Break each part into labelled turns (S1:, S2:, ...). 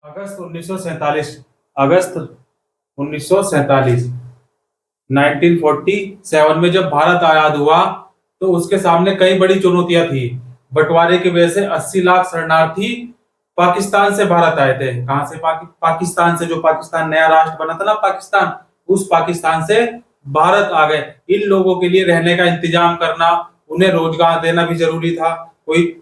S1: अगस्त 1947, अगस्त 1947, 1947 में जब भारत आजाद हुआ तो उसके सामने कई बड़ी चुनौतियां थी। बंटवारे की वजह से 80 लाख शरणार्थी पाकिस्तान से भारत आए थे। कहां से? पाकिस्तान से। जो पाकिस्तान नया राष्ट्र बना था ना, पाकिस्तान, उस पाकिस्तान से भारत आ गए। इन लोगों के लिए रहने का इंतजाम करना, उन्हें रोजगार देना भी जरूरी था। कोई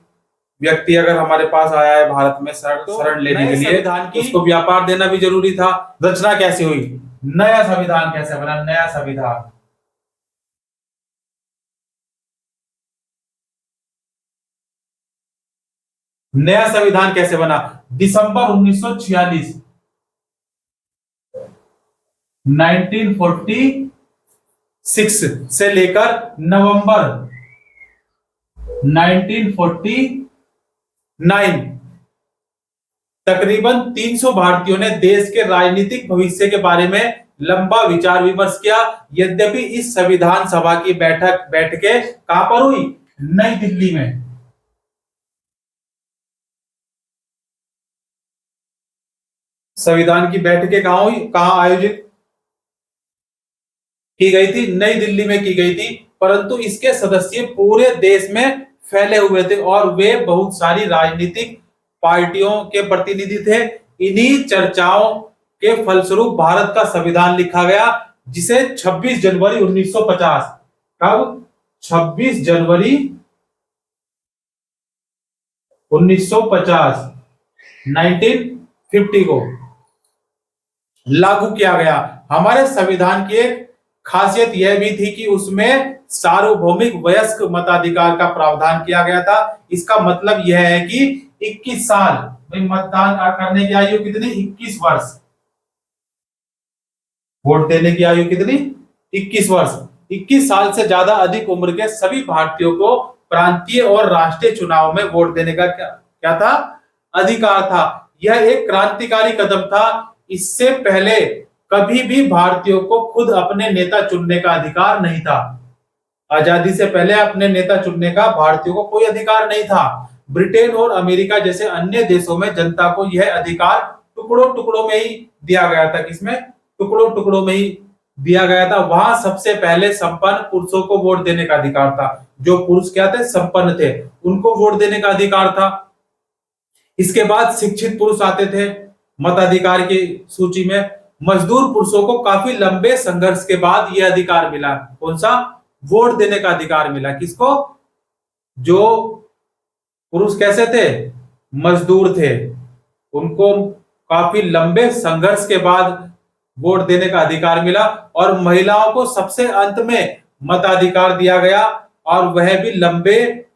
S1: व्यक्ति अगर हमारे पास आया है भारत में शरण लेने के लिए, उसको व्यापार देना भी जरूरी था। रचना कैसे हुई? नया संविधान कैसे बना? नया संविधान, नया संविधान कैसे बना? दिसंबर 1946, 1946 से लेकर नवंबर 1949 तकरीबन 300 भारतीयों ने देश के राजनीतिक भविष्य के बारे में लंबा विचार विमर्श किया। यद्यपि इस संविधान सभा की बैठकें कहां पर हुई? नई दिल्ली में। संविधान की बैठकें कहां हुई, कहां आयोजित की गई थी? नई दिल्ली में की गई थी। परंतु इसके सदस्य पूरे देश में फैले हुए थे और वे बहुत सारी राजनीतिक पार्टियों के प्रतिनिधि थे। इन्हीं चर्चाओं के फलस्वरूप भारत का संविधान लिखा गया, जिसे 26 जनवरी 1950, कब? 26 जनवरी 1950, 1950 को लागू किया गया। हमारे संविधान की एक खासियत यह भी थी कि उसमें सार्वभौमिक वयस्क मताधिकार का प्रावधान किया गया था। इसका मतलब यह है कि 21 साल, भाई मतदान करने की आयु कितनी? 21 वर्ष। वोट देने की आयु कितनी? 21 वर्ष। 21 साल से ज्यादा अधिक उम्र के सभी भारतीयों को प्रांतीय और राष्ट्रीय चुनाव में वोट देने का क्या था? अधिकार था। यह एक क्रांतिकारी कदम था। इससे पहले कभी भी भारतीयों को खुद अपने नेता चुनने का अधिकार नहीं था। आजादी से पहले अपने नेता चुनने का भारतीयों को कोई अधिकार नहीं था। ब्रिटेन और अमेरिका जैसे अन्य देशों में जनता को यह अधिकार टुकड़ों टुकड़ों में ही दिया गया था। किसमें? टुकड़ों टुकड़ों में ही दिया गया था। वहां सबसे पहले संपन्न पुरुषों को वोट देने का अधिकार था। जो पुरुष क्या थे? संपन्न थे, उनको वोट देने का अधिकार था। इसके बाद शिक्षित पुरुष आते थे मताधिकार की सूची में। मजदूर पुरुषों को काफी लंबे संघर्ष के बाद यह अधिकार मिला। कौन सा? वोट देने का अधिकार मिला। किसको? जो पुरुष कैसे थे? मजदूर थे, उनको काफी लंबे संघर्ष के बाद वोट देने का अधिकार मिला। और महिलाओं को सबसे अंत में मताधिकार दिया गया, और वह भी लंबे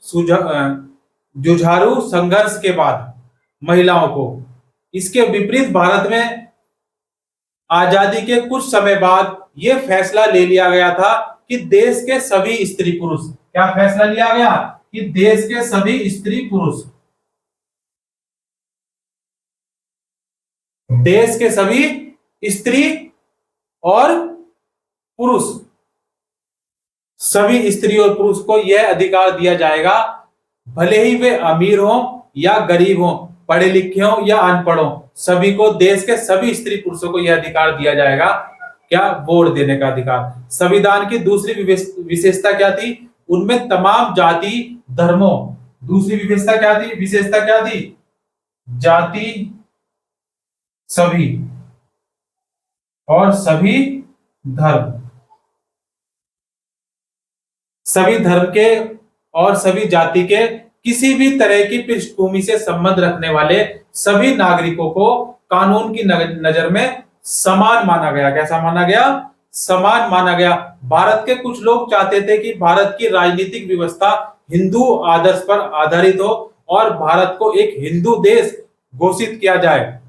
S1: जुझारू संघर्ष के बाद महिलाओं को। इसके विपरीत भारत में आजादी के कुछ समय बाद यह फैसला ले लिया गया था कि देश के सभी स्त्री पुरुष, क्या फैसला लिया गया? कि देश के सभी स्त्री पुरुष, देश के सभी स्त्री और पुरुष, सभी स्त्री और पुरुष को यह अधिकार दिया जाएगा, भले ही वे अमीर हों या गरीब हों, पढ़े लिखे हों या अनपढ़ हों, सभी को, देश के सभी स्त्री पुरुषों को यह अधिकार दिया जाएगा। क्या? वोट देने का अधिकार। संविधान की दूसरी विशेषता क्या थी? उनमें तमाम जाति धर्मों, दूसरी विशेषता क्या थी? विशेषता क्या थी? जाति, सभी और सभी धर्म, सभी धर्म के और सभी जाति के किसी भी तरह की पृष्ठभूमि से संबंध रखने वाले सभी नागरिकों को कानून की नजर में समान माना गया। कैसा माना गया? समान माना गया। भारत के कुछ लोग चाहते थे कि भारत की राजनीतिक व्यवस्था हिंदू आदर्श पर आधारित हो और भारत को एक हिंदू देश घोषित किया जाए।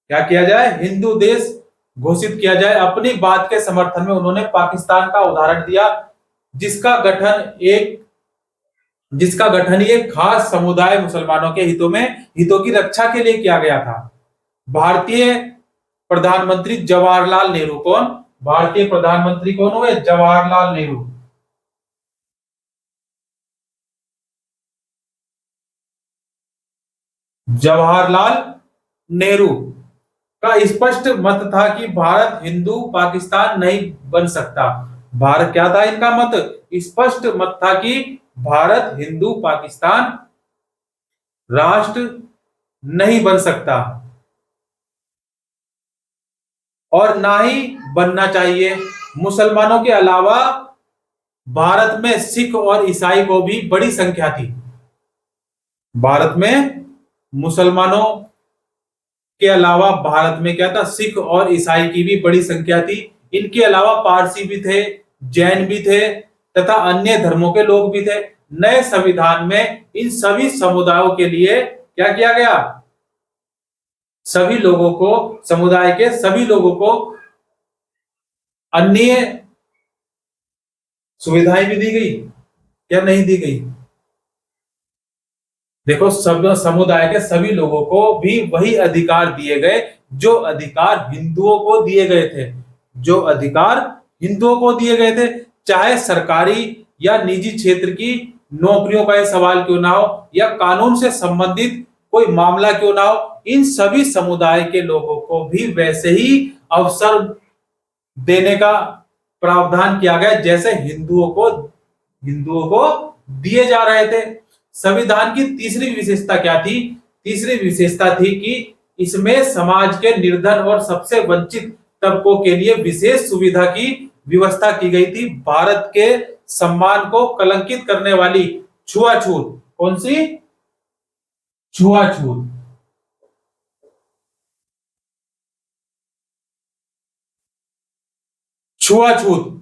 S1: क्या किया जाए? हिंदू देश घोषित किया जाए। अपनी बात के समर्थन में उन्होंने पाकिस्तान का उदाहरण दिया, जिसका गठन एक खास समुदाय मुसलमानों के हितों की रक्षा के लिए किया गया था। भारतीय प्रधानमंत्री जवाहरलाल नेहरू, कौन? भारतीय प्रधानमंत्री कौन हुए? जवाहरलाल नेहरू। जवाहरलाल नेहरू का स्पष्ट मत था कि भारत हिंदू पाकिस्तान नहीं बन सकता। भारत क्या था इनका मत? स्पष्ट मत था कि भारत हिंदू पाकिस्तान राष्ट्र नहीं बन सकता और ना ही बनना चाहिए। मुसलमानों के अलावा भारत में सिख और ईसाई को भी बड़ी संख्या थी। भारत में मुसलमानों के अलावा भारत में क्या था? सिख और ईसाई की भी बड़ी संख्या थी। इनके अलावा पारसी भी थे, जैन भी थे तथा अन्य धर्मों के लोग भी थे। नए संविधान में इन सभी समुदायों के लिए क्या किया गया? सभी लोगों को, समुदाय के सभी लोगों को अन्य सुविधाएं भी दी गई या नहीं दी गई? देखो, सब समुदाय के सभी लोगों को भी वही अधिकार दिए गए जो अधिकार हिंदुओं को दिए गए थे। जो अधिकार हिंदुओं को दिए गए थे, चाहे सरकारी या निजी क्षेत्र की नौकरियों का यह सवाल क्यों ना हो या कानून से संबंधित कोई मामला क्यों ना हो, इन सभी समुदाय के लोगों को भी वैसे ही अवसर देने का प्रावधान किया गया जैसे हिंदुओं को दिए जा रहे थे। संविधान की तीसरी विशेषता क्या थी? तीसरी विशेषता थी कि इसमें समाज के निर्धन और सबसे वंचित तबकों के लिए विशेष सुविधा की व्यवस्था की गई थी। भारत के सम्मान को कलंकित करने वाली छुआछूत, कौन सी? छुआछूत, छुआछूत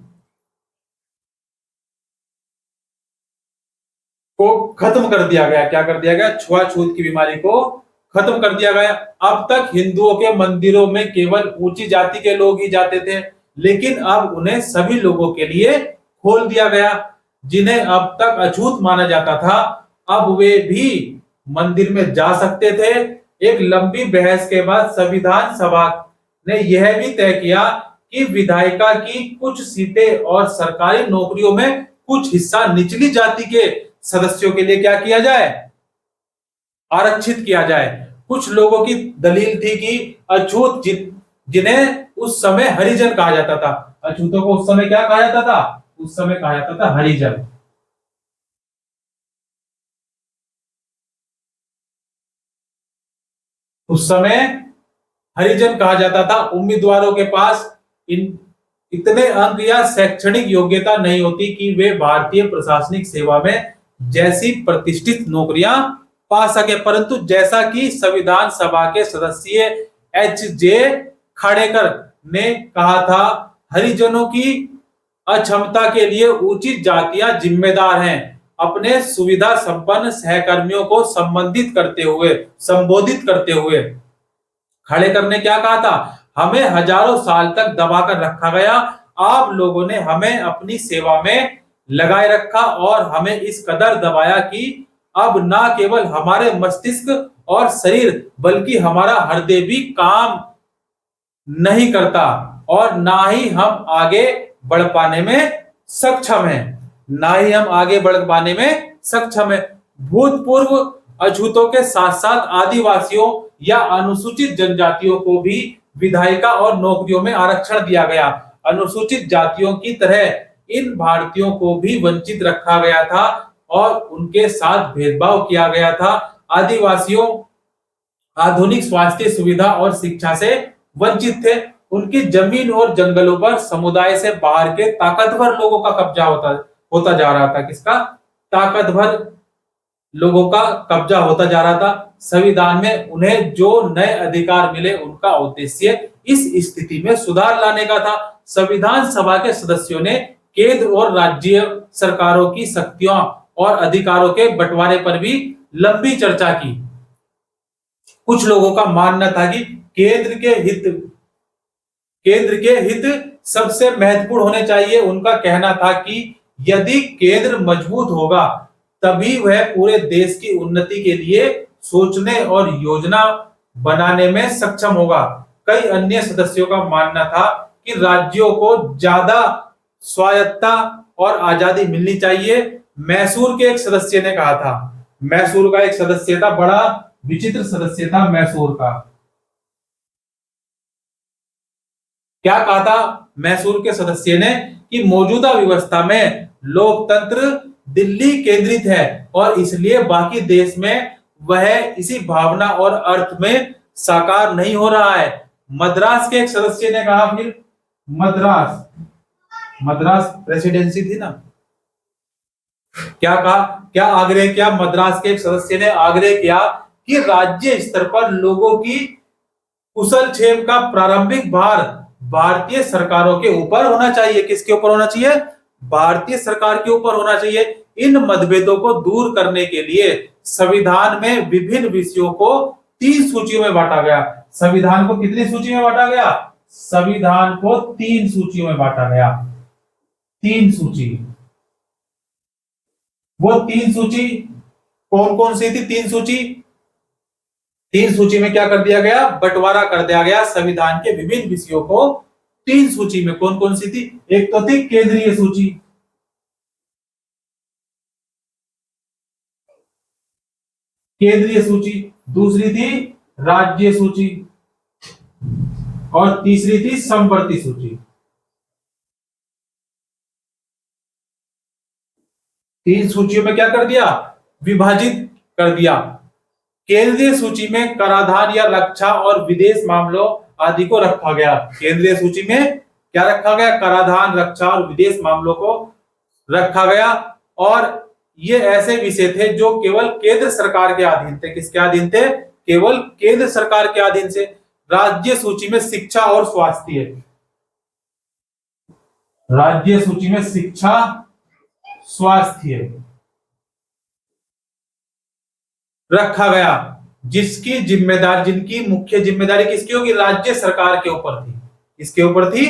S1: को खत्म कर दिया गया। क्या कर दिया गया? छुआछूत की बीमारी को खत्म कर दिया गया। अब तक हिंदुओं के मंदिरों में केवल ऊंची जाति के लोग ही जाते थे, लेकिन अब उन्हें सभी लोगों के लिए खोल दिया गया। जिन्हें अब तक अछूत माना जाता था, अब वे भी मंदिर में जा सकते थे। एक लंबी बहस के बाद संविधान सभा ने यह भी तय किया कि विधायिका की कुछ सीटें और सरकारी नौकरियों में कुछ हिस्सा निचली जाति के सदस्यों के लिए क्या किया जाए? आरक्षित किया जाए। कुछ लोगों की दलील थी कि अछूत जिन्हें उस समय हरिजन कहा जाता था, अछूतों को उस समय क्या कहा जाता था? उस समय कहा जाता था हरिजन। उस समय हरिजन कहा जाता था। उम्मीदवारों के पास इतने अंक या शैक्षणिक योग्यता नहीं होती कि वे भारतीय प्रशासनिक सेवा में जैसी प्रतिष्ठित नौकरियां पा सके। परंतु जैसा कि संविधान सभा के सदस्य H.J. खाड़ेकर ने कहा था, हरिजनों की अक्षमता के लिए उचित जातियां जिम्मेदार हैं। अपने सुविधा संपन्न सहकर्मियों को संबोधित करते हुए खाड़ेकर ने क्या कहा था? हमें हजारों साल तक दबाकर रखा गया। आप लोगों ने हमें अपनी सेवा में लगाए रखा और हमें इस कदर दबाया कि अब ना केवल हमारे मस्तिष्क और शरीर बल्कि हमारा हृदय भी काम नहीं करता और ना ही हम आगे बढ़ पाने में सक्षम हैं। ना ही हम आगे बढ़ पाने में सक्षम है। भूतपूर्व अछूतों के साथ साथ आदिवासियों या अनुसूचित जनजातियों को भी विधायिका और नौकरियों में आरक्षण दिया गया। अनुसूचित जातियों की तरह इन भारतीयों को भी वंचित रखा गया था और उनके साथ भेदभाव किया गया था। आदिवासियों आधुनिक स्वास्थ्य सुविधा और शिक्षा से वंचित थे। उनकी जमीन और जंगलों पर समुदाय से बाहर के ताकतवर लोगों का कब्जा होता जा रहा था। किसका? ताकतवर लोगों का कब्जा होता जा रहा था। संविधान में उन्हें जो नए अधिकार मिले, उनका उद्देश्य इस स्थिति में सुधार लाने का था। संविधान सभा के सदस्यों ने केंद्र और राज्य सरकारों की शक्तियों और अधिकारों के बंटवारे पर भी लंबी चर्चा की। कुछ लोगों का मानना था कि केंद्र के हित सबसे महत्वपूर्ण होने चाहिए। उनका कहना था कि यदि केंद्र मजबूत होगा तभी वह पूरे देश की उन्नति के लिए सोचने और योजना बनाने में सक्षम होगा। कई अन्य सदस्यों का मानना था कि राज्यों को ज्यादा स्वायत्तता और आजादी मिलनी चाहिए। मैसूर के एक सदस्य ने कहा था, मैसूर का एक सदस्य था, बड़ा विचित्र सदस्य था मैसूर का। क्या कहा था मैसूर के सदस्य ने कि मौजूदा व्यवस्था में लोकतंत्र दिल्ली केंद्रित है और इसलिए बाकी देश में वह इसी भावना और अर्थ में साकार नहीं हो रहा है। मद्रास के एक सदस्य ने कहा, फिर मद्रास मद्रास प्रेसिडेंसी थी ना, क्या कहा, क्या आग्रह किया, मद्रास के एक सदस्य ने आग्रह किया कि राज्य स्तर पर लोगों की कुशल क्षेम का प्रारंभिक भार भारतीय सरकारों के ऊपर होना चाहिए। किसके ऊपर होना चाहिए? भारतीय सरकार के ऊपर होना चाहिए। इन मतभेदों को दूर करने के लिए संविधान में विभिन्न विषयों को 3 सूचियों में बांटा गया। संविधान को कितनी सूची में बांटा गया? संविधान को 3 सूचियों में बांटा गया। 3 सूची। वो 3 सूची कौन कौन सी थी? 3 सूची, 3 सूची में क्या कर दिया गया? बंटवारा कर दिया गया संविधान के विभिन्न विषयों को 3 सूची में। कौन कौन सी थी? एक तो थी केंद्रीय सूची, केंद्रीय सूची, दूसरी थी राज्य सूची और तीसरी थी समवर्ती सूची। 3 सूचियों में क्या कर दिया? विभाजित कर दिया। केंद्रीय सूची में कराधान या रक्षा और विदेश मामलों आदि को रखा गया। केंद्रीय सूची में क्या रखा गया? कराधान, रक्षा और विदेश मामलों को रखा गया। और ये ऐसे विषय थे जो केवल केंद्र सरकार के अधीन थे। किसके अधीन थे? केवल केंद्र सरकार के अधीन से। राज्य सूची में शिक्षा और स्वास्थ्य, राज्य सूची में शिक्षा, स्वास्थ्य रखा गया, जिसकी जिम्मेदारी, जिनकी मुख्य जिम्मेदारी किसकी होगी? राज्य सरकार के ऊपर थी। किसके ऊपर थी?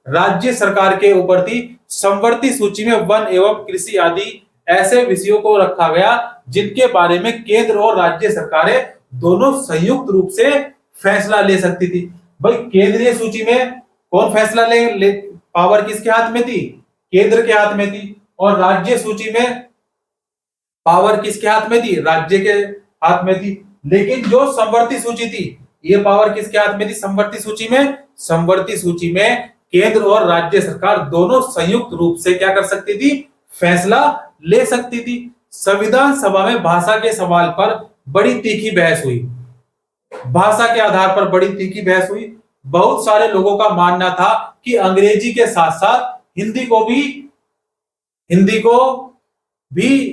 S1: राज्य सरकार के ऊपर थी। समवर्ती सूची में वन एवं कृषि आदि ऐसे विषयों को रखा गया जिनके बारे में केंद्र और राज्य सरकारें दोनों संयुक्त रूप से फैसला ले सकती थी। भाई केंद्रीय सूची में कौन फैसला ले पावर किसके हाथ में थी? केंद्र के हाथ में थी। और राज्य सूची में पावर किसके हाथ में थी? राज्य के हाथ में थी। लेकिन जो समवर्ती सूची थी, ये पावर किसके हाथ में थी? समवर्ती सूची में, समवर्ती सूची में केंद्र और राज्य सरकार दोनों संयुक्त रूप से क्या कर सकती थी? फैसला ले सकती थी। संविधान सभा में भाषा के सवाल पर बड़ी तीखी बहस हुई। भाषा के आधार पर बड़ी तीखी बहस हुई। बहुत सारे लोगों का मानना था कि अंग्रेजी के साथ साथ हिंदी को भी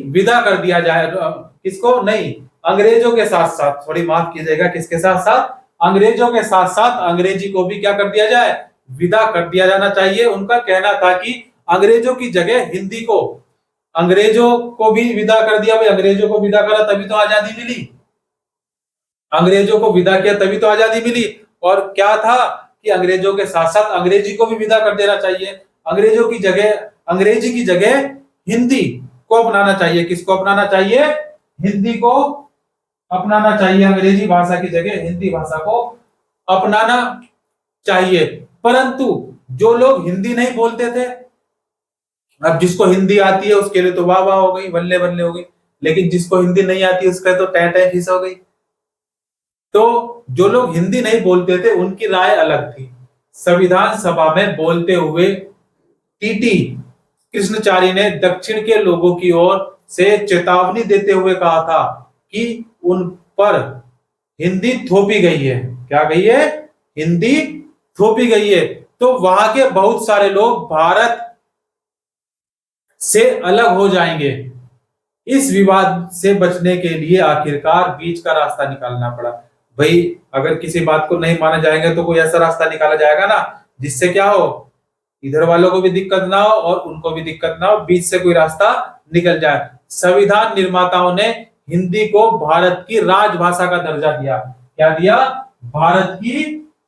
S1: विदा कर दिया जाए। किसको? नहीं, अंग्रेजों के साथ साथ, थोड़ी माफ कीजिएगा, किसके साथ साथ? अंग्रेजों के साथ साथ अंग्रेजी को भी क्या कर दिया जाए? विदा कर दिया जाना चाहिए। उनका कहना था कि अंग्रेजों की जगह हिंदी को, अंग्रेजों को भी विदा कर दिया। भाई अंग्रेजों को विदा करा तभी तो आजादी मिली, अंग्रेजों को विदा किया तभी तो आजादी मिली। और क्या था कि अंग्रेजों के साथ साथ अंग्रेजी को भी विदा कर देना चाहिए। अंग्रेजों की जगह, अंग्रेजी की जगह हिंदी को अपनाना चाहिए। किसको अपनाना चाहिए? हिंदी को अपनाना चाहिए। अंग्रेजी भाषा की जगह हिंदी भाषा को अपनाना चाहिए। परंतु जो लोग हिंदी नहीं बोलते थे, अब जिसको हिंदी आती है उसके लिए तो वाह वाह हो गई, बल्ले बल्ले हो गई। लेकिन जिसको हिंदी नहीं आती उसका तो टै टै फीस हो गई। तो जो लोग हिंदी नहीं बोलते थे उनकी राय अलग थी। संविधान सभा में बोलते हुए टीटी कृष्णचारी ने दक्षिण के लोगों की ओर से चेतावनी देते हुए कहा था कि उन पर हिंदी थोपी गई है। क्या गई है? हिंदी थोपी गई है। तो वहां के बहुत सारे लोग भारत से अलग हो जाएंगे। इस विवाद से बचने के लिए आखिरकार बीच का रास्ता निकालना पड़ा। भाई अगर किसी बात को नहीं माना जाएगा तो कोई ऐसा रास्ता निकाला जाएगा ना जिससे क्या हो, इधर वालों को भी दिक्कत ना हो और उनको भी दिक्कत ना हो, बीच से कोई रास्ता निकल जाए। संविधान निर्माताओं ने हिंदी को भारत की राजभाषा का दर्जा दिया। क्या दिया? भारत की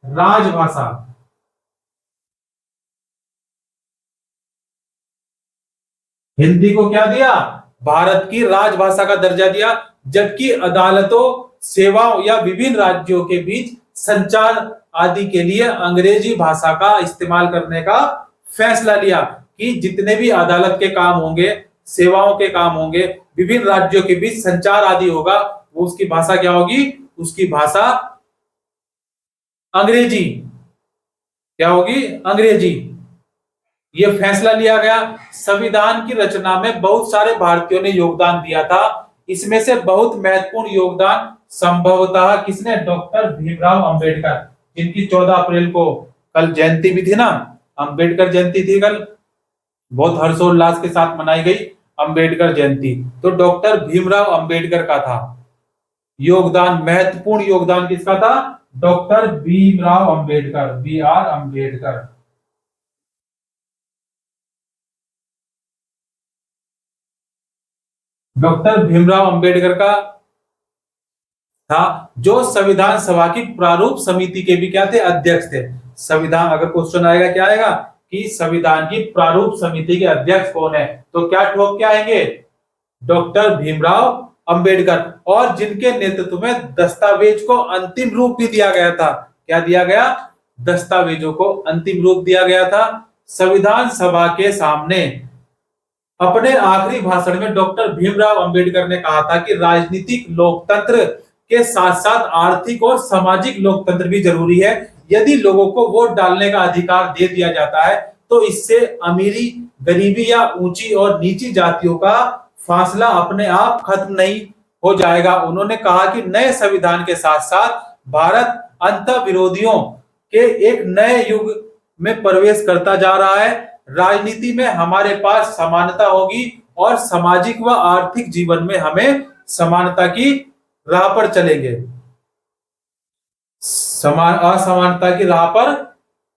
S1: राजभाषा। हिंदी को क्या दिया? भारत की राजभाषा का दर्जा दिया। जबकि अदालतों, सेवाओं या विभिन्न राज्यों के बीच संचार आदि के लिए अंग्रेजी भाषा का इस्तेमाल करने का फैसला लिया कि जितने भी अदालत के काम होंगे, सेवाओं के काम होंगे, विभिन्न राज्यों के बीच संचार आदि होगा, वो उसकी भाषा क्या होगी? उसकी भाषा अंग्रेजी। क्या होगी? अंग्रेजी। ये फैसला लिया गया। संविधान की रचना में बहुत सारे भारतीयों ने योगदान दिया था। इसमें से बहुत महत्वपूर्ण योगदान संभवतः किसने? डॉक्टर भीमराव अंबेडकर, जिनकी 14 अप्रैल को कल जयंती भी थी ना, अंबेडकर जयंती थी कल, बहुत हर्षोल्लास के साथ मनाई गई अंबेडकर जयंती। तो डॉक्टर भीमराव अंबेडकर का था योगदान, महत्वपूर्ण योगदान किसका था? Doctor Bhimrao Ambedkar, B R Ambedkar. Doctor Bhimrao Ambedkar का था, जो संविधान सभा की प्रारूप समिति के भी क्या थे? अध्यक्ष थे। संविधान, अगर क्वेश्चन आएगा क्या आएगा कि संविधान की प्रारूप समिति के अध्यक्ष कौन है, तो क्या ठोक के आएंगे? डॉक्टर भीमराव अंबेडकर। और जिनके नेतृत्व में दस्तावेज को अंतिम रूप भी दिया गया था। क्या दिया गया? दस्तावेजों को अंतिम रूप दिया गया था। संविधान सभा के सामने अपने आखिरी भाषण में डॉक्टर भीमराव अंबेडकर ने कहा था कि राजनीतिक लोकतंत्र के साथ साथ आर्थिक और सामाजिक लोकतंत्र भी जरूरी है। यदि लोगों को वोट डालने का अधिकार दे दिया जाता है तो इससे अमीरी, गरीबी या ऊंची और नीची जातियों का फासला अपने आप खत्म नहीं हो जाएगा। उन्होंने कहा कि नए संविधान के साथ साथ भारत अंतः विरोधियों के एक नए युग में प्रवेश करता जा रहा है। राजनीति में हमारे पास समानता होगी और सामाजिक व आर्थिक जीवन में हमें समानता की राह पर चलेंगे, असमानता की राह पर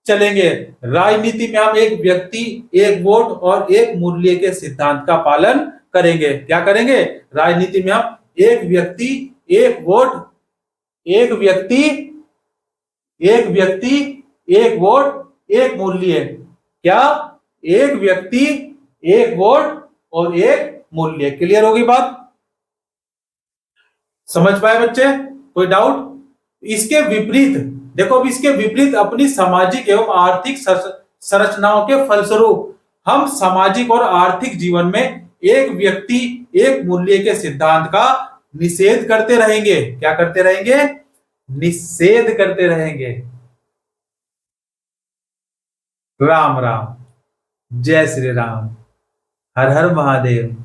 S1: चलेंगे। राजनीति में हम एक व्यक्ति, एक वोट और एक मूल्य के सिद्धांत का पालन करेंगे। क्या करेंगे? राजनीति में हम एक व्यक्ति, एक वोट, एक व्यक्ति, एक व्यक्ति, एक वोट, एक मूल्य। क्या? एक व्यक्ति, एक वोट और एक मूल्य। क्लियर होगी बात? समझ पाए बच्चे? कोई डाउट? इसके विपरीत देखो, अब इसके विपरीत अपनी सामाजिक एवं आर्थिक संरचनाओं के फलस्वरूप हम सामाजिक और आर्थिक जीवन में एक व्यक्ति, एक मूल्य के सिद्धांत का निषेध करते रहेंगे। क्या करते रहेंगे? निषेध करते रहेंगे। राम राम, जय श्री राम, हर हर महादेव।